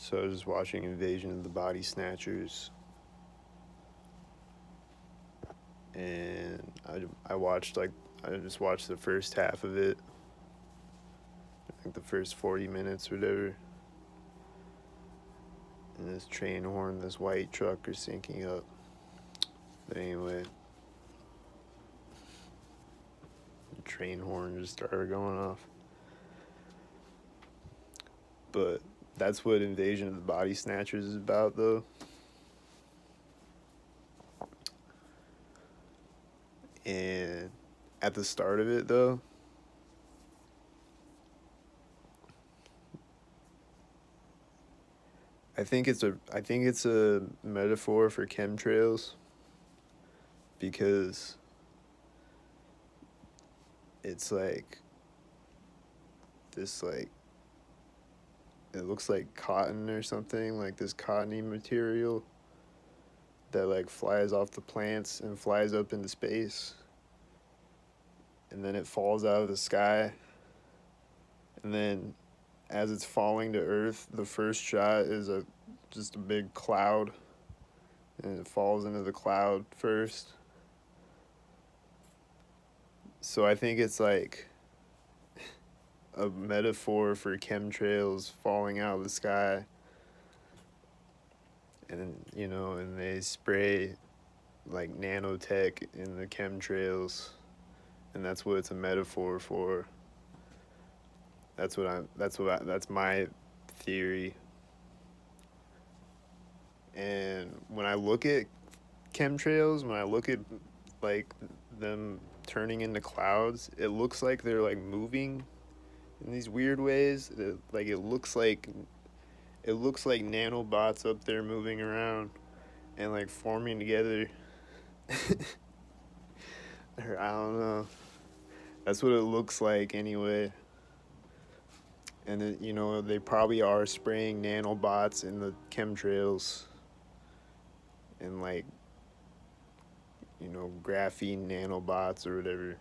So I was just watching Invasion of the Body Snatchers, and I just watched the first half of it, I think the first 40 minutes or whatever. And this train horn, this white truck are syncing up. But anyway, the train horn just started going off. But that's what Invasion of the Body Snatchers is about, though. And at the start of it, though, I think it's a metaphor for chemtrails, because it's like this, like, it looks like cotton or something, like this cottony material that like flies off the plants and flies up into space, and then it falls out of the sky, and then as it's falling to earth, the first shot is just a big cloud, and it falls into the cloud first. So I think it's like a metaphor for chemtrails falling out of the sky, and and they spray like nanotech in the chemtrails, and that's what it's a metaphor for. That's my theory. And when I look at chemtrails, when I look at like them turning into clouds, it looks like they're like moving in these weird ways. It looks like nanobots up there moving around and like forming together. Or I don't know. That's what it looks like anyway. And they probably are spraying nanobots in the chemtrails, and like graphene nanobots or whatever.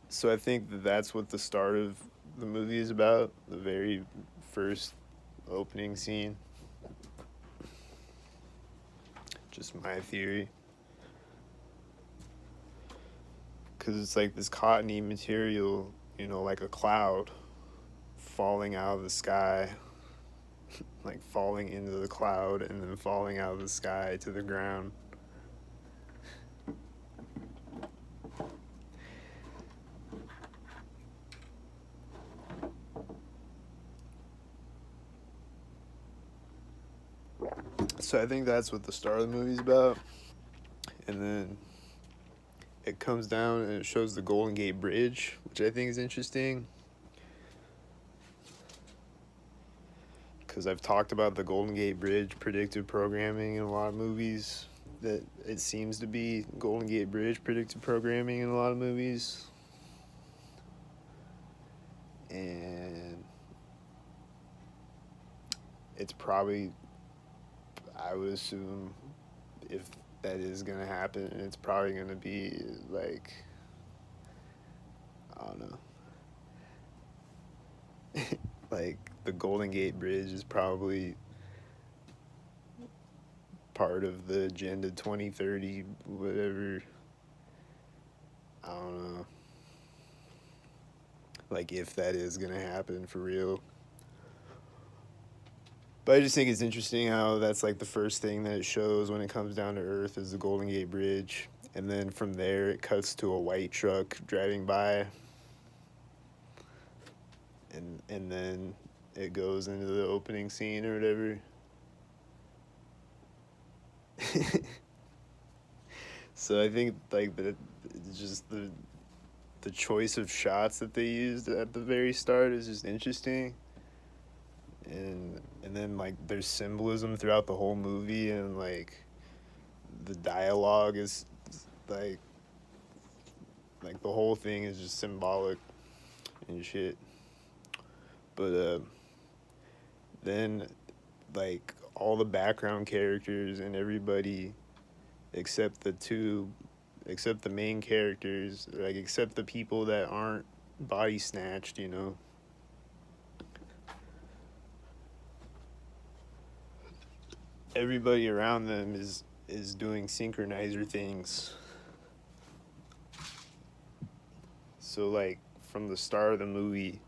So I think that's what the start of the movie is about, the very first opening scene. Just my theory. Because it's like this cottony material, like a cloud falling out of the sky, like falling into the cloud and then falling out of the sky to the ground. So I think that's what the start of the movie's about. And then it comes down and it shows the Golden Gate Bridge, which I think is interesting. Because I've talked about the Golden Gate Bridge predictive programming in a lot of movies. That it seems to be Golden Gate Bridge predictive programming in a lot of movies. And it's probably, I would assume, if that is going to happen, it's probably going to be like, I don't know. Like the Golden Gate Bridge is probably part of the Agenda 2030, whatever. I don't know. Like if that is going to happen for real. But I just think it's interesting how that's like the first thing that it shows when it comes down to Earth is the Golden Gate Bridge. And then from there it cuts to a white truck driving by. And then it goes into the opening scene or whatever. So I think like just the choice of shots that they used at the very start is just interesting. And then like there's symbolism throughout the whole movie, and like the dialogue is like the whole thing is just symbolic and shit. But then like all the background characters and everybody except the main characters, like except the people that aren't body snatched, everybody around them is doing synchronizer things. So like from the start of the movie,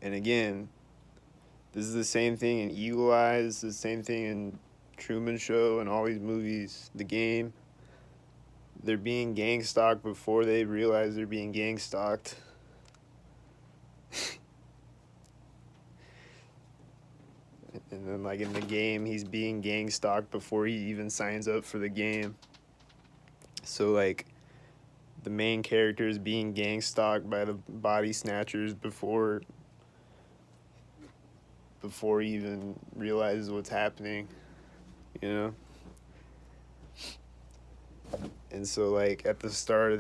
and again, this is the same thing in Eagle Eyes, the same thing in Truman Show and all these movies, The Game. They're being gang stalked before they realize they're being gang stalked. And then like in The Game, he's being gang stalked before he even signs up for the game. So like the main character is being gang stalked by the body snatchers before he even realizes what's happening, you know? And so like at the start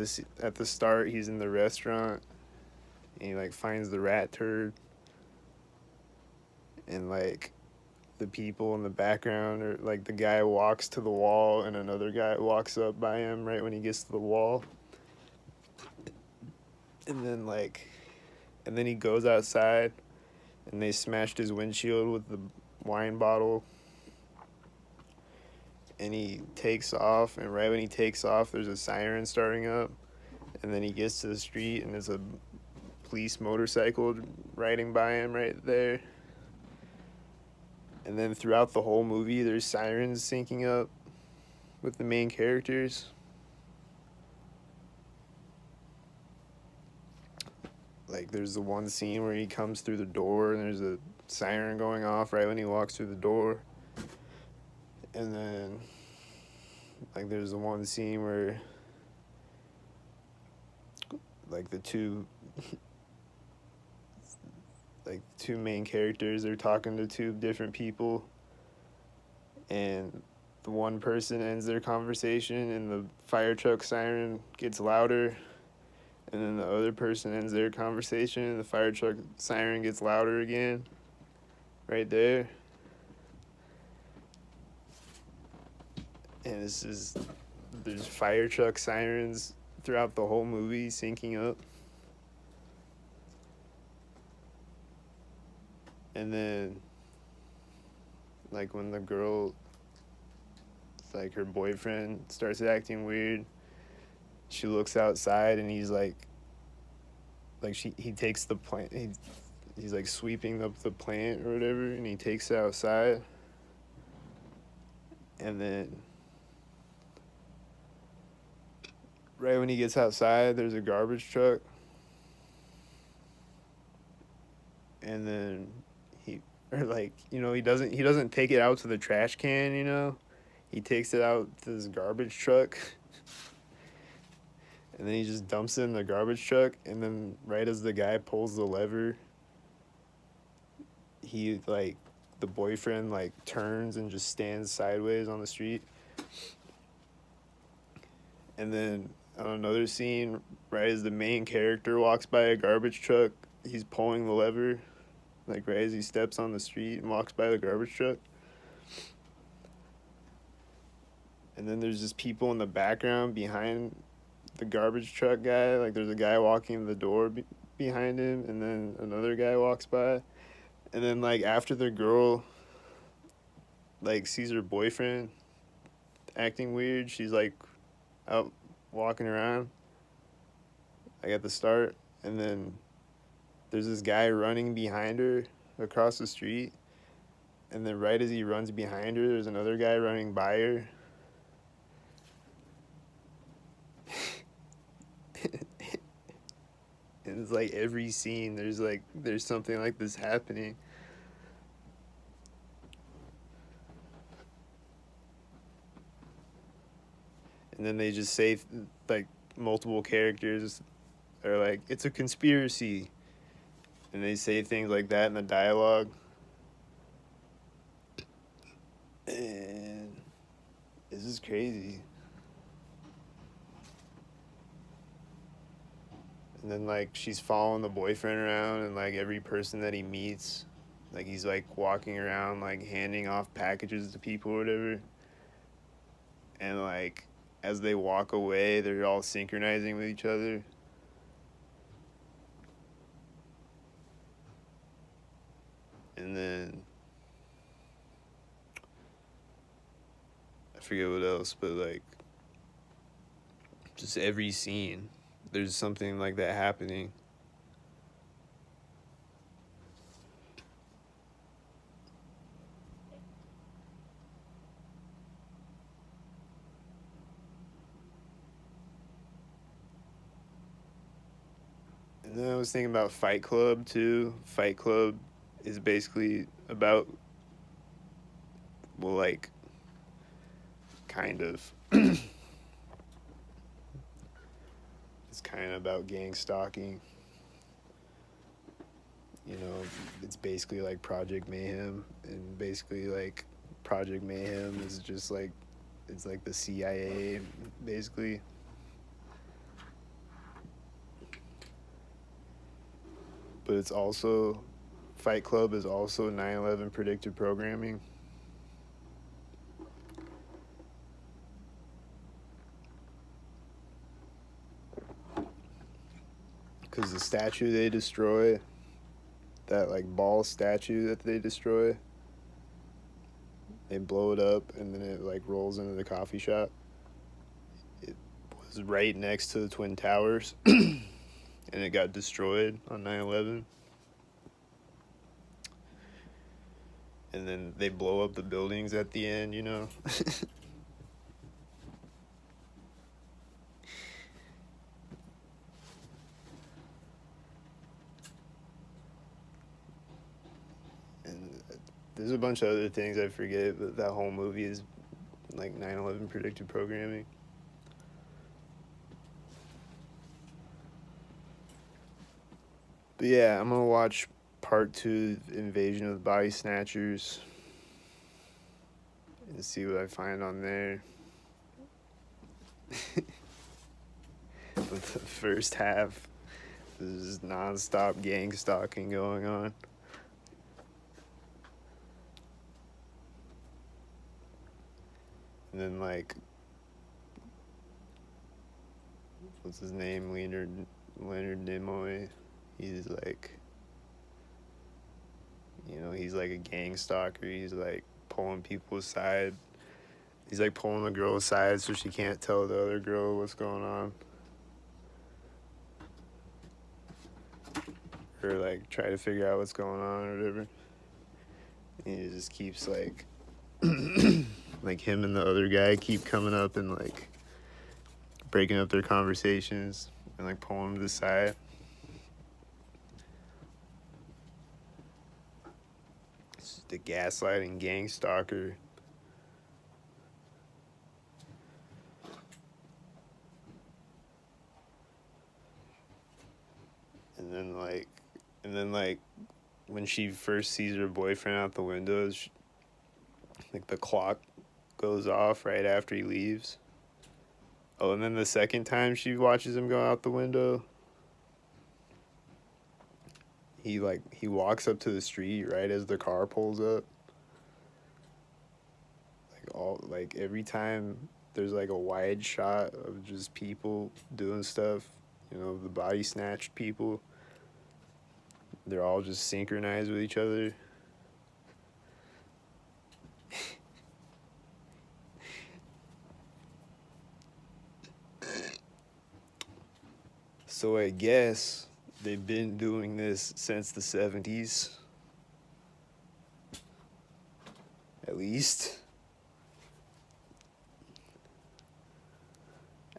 he's in the restaurant and he like finds the rat turd, and like the people in the background, or like the guy walks to the wall and another guy walks up by him right when he gets to the wall. And then he goes outside and they smashed his windshield with the wine bottle. And he takes off, and right when he takes off, there's a siren starting up. And then he gets to the street, and there's a police motorcycle riding by him right there. And then throughout the whole movie, there's sirens syncing up with the main characters. Like, there's the one scene where he comes through the door, and there's a siren going off right when he walks through the door. And then, like, there's the one scene where, like, the two main characters are talking to two different people, and the one person ends their conversation, and the fire truck siren gets louder. And then the other person ends their conversation, and the fire truck siren gets louder again. Right there. And there's fire truck sirens throughout the whole movie syncing up. And then, like, when the girl, like, her boyfriend starts acting weird, she looks outside and he's like he takes the plant, he's like sweeping up the plant or whatever, and he takes it outside. And then right when he gets outside, there's a garbage truck. And then he doesn't take it out to the trash can, you know? He takes it out to this garbage truck. And then he just dumps it in the garbage truck, and then right as the guy pulls the lever, the boyfriend, like, turns and just stands sideways on the street. And then on another scene, right as the main character walks by a garbage truck, he's pulling the lever, like, right as he steps on the street and walks by the garbage truck. And then there's just people in the background behind the garbage truck guy. Like, there's a guy walking in the door behind him, and then another guy walks by. And then, like, after the girl, like, sees her boyfriend acting weird, she's, like, out walking around, like, at the start. And then there's this guy running behind her across the street. And then right as he runs behind her, there's another guy running by her. And it's like every scene there's something like this happening. And then they just say, like, multiple characters are like, it's a conspiracy. And they say things like that in the dialogue. And this is crazy. And then, like, she's following the boyfriend around, and, like, every person that he meets, like, he's, like, walking around, like, handing off packages to people or whatever. And, like, as they walk away, they're all synchronizing with each other. And then, I forget what else, but like just every scene, there's something like that happening. And then I was thinking about Fight Club too. Fight Club is basically about, well, like, kind of. It's kind of about gang stalking. You know, it's basically like Project Mayhem, and basically like Project Mayhem is just like, it's like the CIA, basically. But it's also, Fight Club is also 9/11 predictive programming. Because the statue they destroy, that like ball statue that they destroy, they blow it up and then it like rolls into the coffee shop. It was right next to the Twin Towers and it got destroyed on 9/11. And then they blow up the buildings at the end, you know? And there's a bunch of other things I forget, but that whole movie is like 9/11 predictive programming. But yeah, I'm gonna watch part 2, Invasion of the Body Snatchers, and see what I find on there. But the first half, there's non-stop gang stalking going on. And then like, what's his name? Leonard Nimoy. He's like, you know, he's like a gang stalker. He's like pulling people aside. He's like pulling the girl aside so she can't tell the other girl what's going on. Or like try to figure out what's going on or whatever. And he just keeps like, like him and the other guy keep coming up and like breaking up their conversations and like pulling them to the side. It's just a gaslighting gang stalker. And then like when she first sees her boyfriend out the window, like the clock goes off right after he leaves. Oh, and then the second time she watches him go out the window, he walks up to the street right as the car pulls up. Like every time there's like a wide shot of just people doing stuff, you know, the body snatched people. They're all just synchronized with each other. So I guess they've been doing this since the 70s. At least.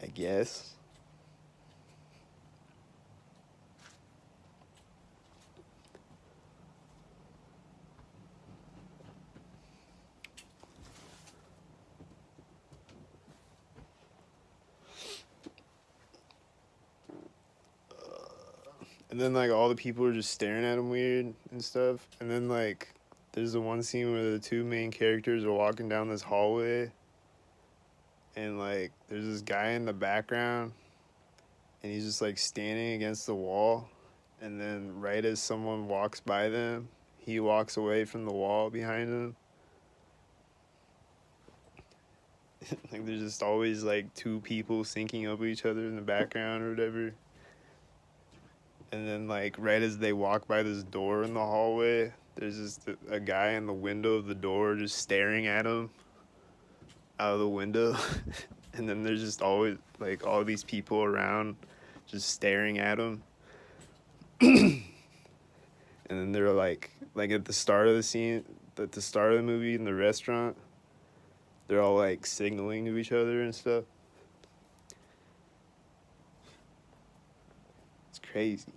I guess. And then like all the people are just staring at him weird and stuff. And then like there's the one scene where the two main characters are walking down this hallway and like there's this guy in the background and he's just like standing against the wall, and then right as someone walks by them, he walks away from the wall behind him. Like there's just always like two people syncing up with each other in the background or whatever. And then like right as they walk by this door in the hallway, there's just a guy in the window of the door just staring at him out of the window, and then there's just always like all these people around, just staring at him. And then they're like at the start of the scene, at the start of the movie in the restaurant, they're all like signaling to each other and stuff. It's crazy.